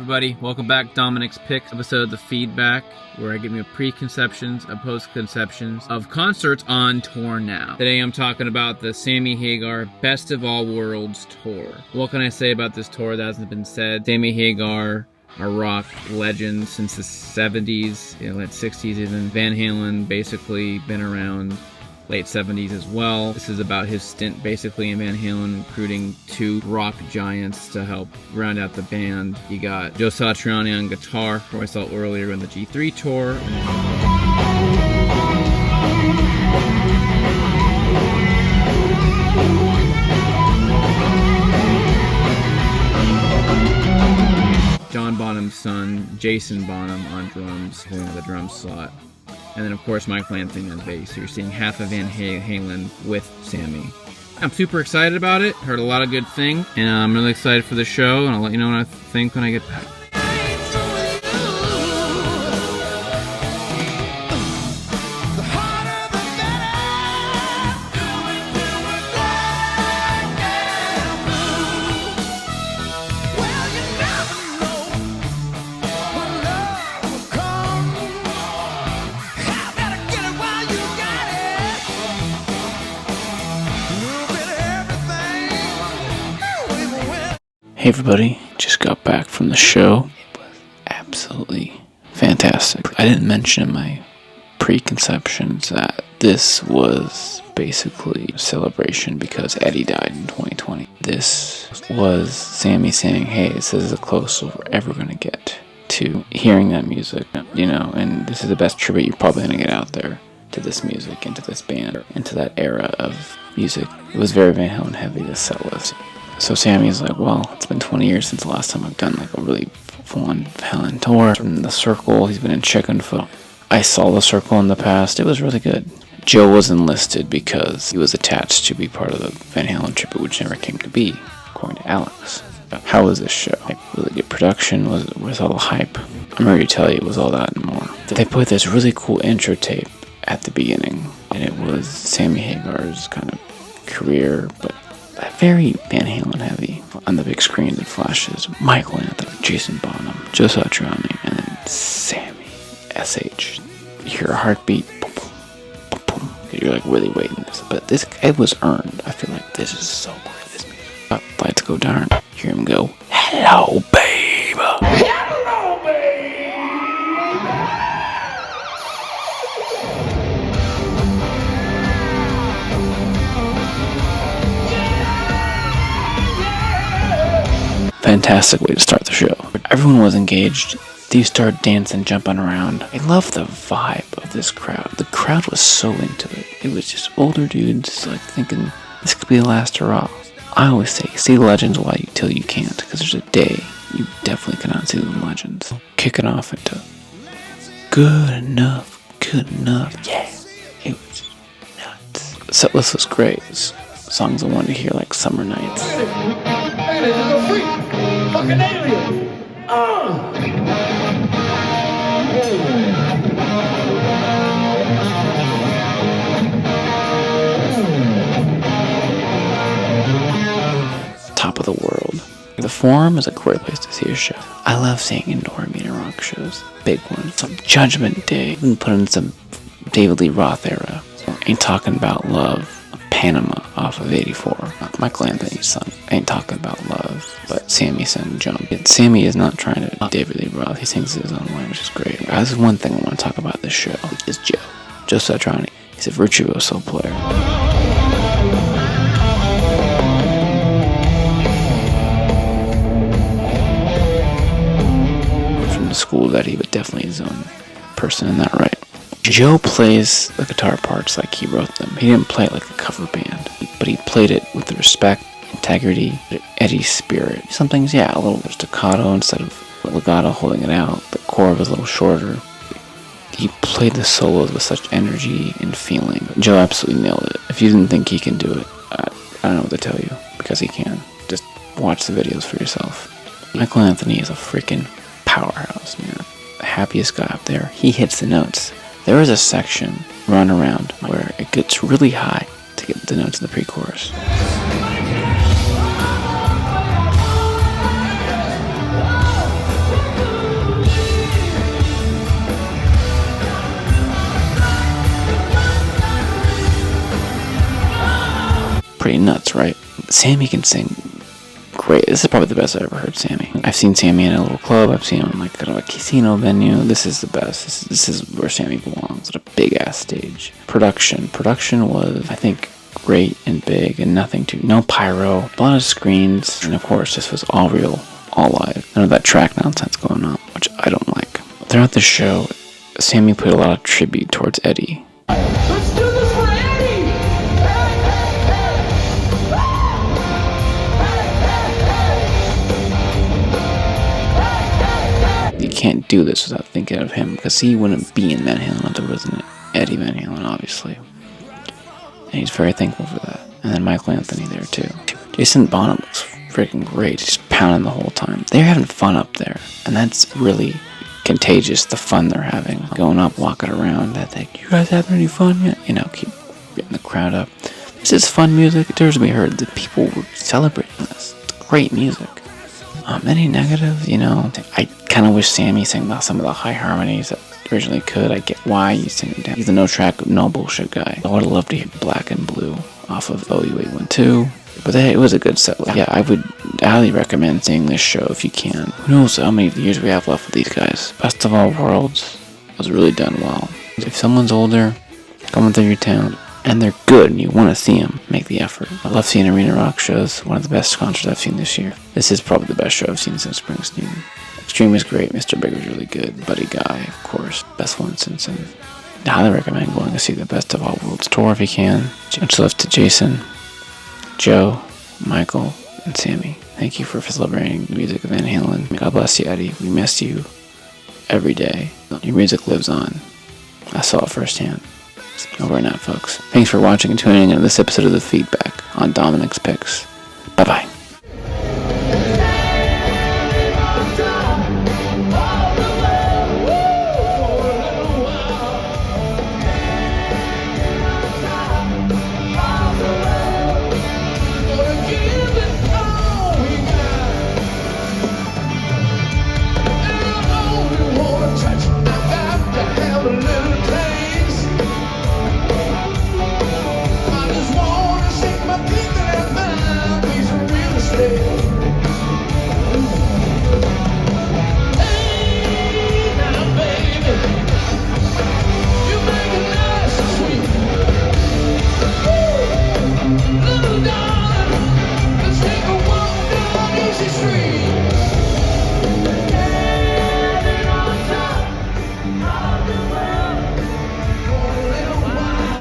everybody, welcome back. Dominic's Picks, episode The Feedback, where I give you preconceptions and postconceptions of concerts on tour now. Today I'm talking about the Sammy Hagar Best of All Worlds tour. What can I say about this tour that hasn't been said? Sammy Hagar, a rock legend since the 70s, late 60s even. Van Halen basically been around late 70s as well. This is about his stint basically in Van Halen, recruiting two rock giants to help round out the band. You got Joe Satriani on guitar, who I saw earlier in the G3 tour. John Bonham's son, Jason Bonham, on drums, holding the drum slot. And then, of course, Michael Anthony on bass. So you're seeing half of Van Halen with Sammy. I'm super excited about it. Heard a lot of good things. And I'm really excited for the show. And I'll let you know what I think when I get back. Hey everybody, just got back from the show. It was absolutely fantastic. I didn't mention in my preconceptions that this was basically a celebration because Eddie died in 2020. This was Sammy saying, hey, this is the closest we're ever going to get to hearing that music, and this is the best tribute you're probably going to get out there to this music and to this band and to that era of music. It was very Van Halen heavy, this set list. So Sammy's like, well, it's been 20 years since the last time I've done like a really full-on Halen tour. From the Circle, he's been in Chickenfoot. I saw the Circle in the past. It was really good. Joe was enlisted because he was attached to be part of the Van Halen Tribute, which never came to be, according to Alex. How was this show? Really good production? Was all the hype? I'm ready to tell you it was all that and more. They put this really cool intro tape at the beginning, and it was Sammy Hagar's kind of career, but very Van Halen heavy. On the big screen it flashes Michael Anthony, Jason Bonham, Joe Satriani, and then Sammy, S.H. You hear a heartbeat, boom, boom, boom, boom. You're like really waiting this. But this, it was earned. I feel like this is so good, this music. Lights go down, hear him go, hello babe. Hello babe. Fantastic way to start the show. Everyone was engaged. They started dancing, jumping around. I love the vibe of this crowd. The crowd was so into it. It was just older dudes like thinking this could be the last hurrah. I always say, see the legends while till you can't, because there's a day you definitely cannot see the legends. Kicking off into good enough, yeah. It was nuts. The set list was great. Songs I wanted to hear like Summer Nights. Fucking alien! Top of the World. The Forum is a great place to see a show. I love seeing indoor arena rock shows. Big ones. Some Judgment Day. Even put in some David Lee Roth era. Ain't Talking About Love. Panama off of 84. Michael Anthony's son. Ain't Talking About Love, but Sammy sang Jump. Sammy is not trying to David Lee Roth. He sings his own way, which is great. This is one thing I want to talk about this show, is Joe. Joe Satriani. He's a virtuoso player. From the school that he would definitely his own person in that right. Joe plays the guitar parts like he wrote them. He didn't play it like a cover band, but he played it with the respect, integrity, Eddie's spirit. Some things, a little staccato instead of legato holding it out. The chord was a little shorter. He played the solos with such energy and feeling. Joe absolutely nailed it. If you didn't think he can do it, I don't know what to tell you, because he can. Just watch the videos for yourself. Michael Anthony is a freaking powerhouse, man. The happiest guy up there. He hits the notes. There is a section run around where it gets really high to get the notes in the pre-chorus. pretty nuts, right? Sammy can sing great. This is probably the best I've ever heard Sammy. I've seen Sammy in a little club. I've seen him in like kind of a casino venue. This is the best. This is where Sammy belongs, at a big ass stage. Production was, I think, great and big and no pyro, a lot of screens, and of course this was all real, all live. None of that track nonsense going on, which I don't like. Throughout the show, Sammy put a lot of tribute towards Eddie. Let's do this for Eddie! You can't do this without thinking of him, because he wouldn't be in Van Halen if there wasn't Eddie Van Halen, obviously. And he's very thankful for that. And then Michael Anthony there too. Jason Bonham looks freaking great, just pounding the whole time. They're having fun up there, and that's really contagious, the fun they're having. Going up, walking around, that like, you guys having any fun yet? You know, keep getting the crowd up. This is fun music. It deserves to be heard. The people were celebrating this. It's great music. Any negatives, you know, I kind of wish Sammy sang about some of the high harmonies that originally could. I get why you sing it down. He's a no track, no bullshit guy. I would have loved to hear Black and Blue off of OU812. But it was a good set. Yeah, I would highly recommend seeing this show if you can. Who knows how many years we have left with these guys. Best of All Worlds was really done well. If someone's older, coming through your town, and they're good and you want to see them, make the effort. I love seeing arena rock shows. One of the best concerts I've seen this year. This is probably the best show I've seen since Springsteen. Extreme is great. Mr. Big was really good. Buddy Guy, of course, best one since. And I highly recommend going to see the Best of All Worlds tour if you can. Much love to Jason, Joe, Michael, and Sammy. Thank you for celebrating the music of Van Halen. God bless you, Eddie. We miss you every day. Your music lives on. I saw it firsthand. Over and out, folks. Thanks for watching and tuning in to this episode of The Feedback on Dominic's Picks. Bye-bye. Little darling, let's take a walk down easy street.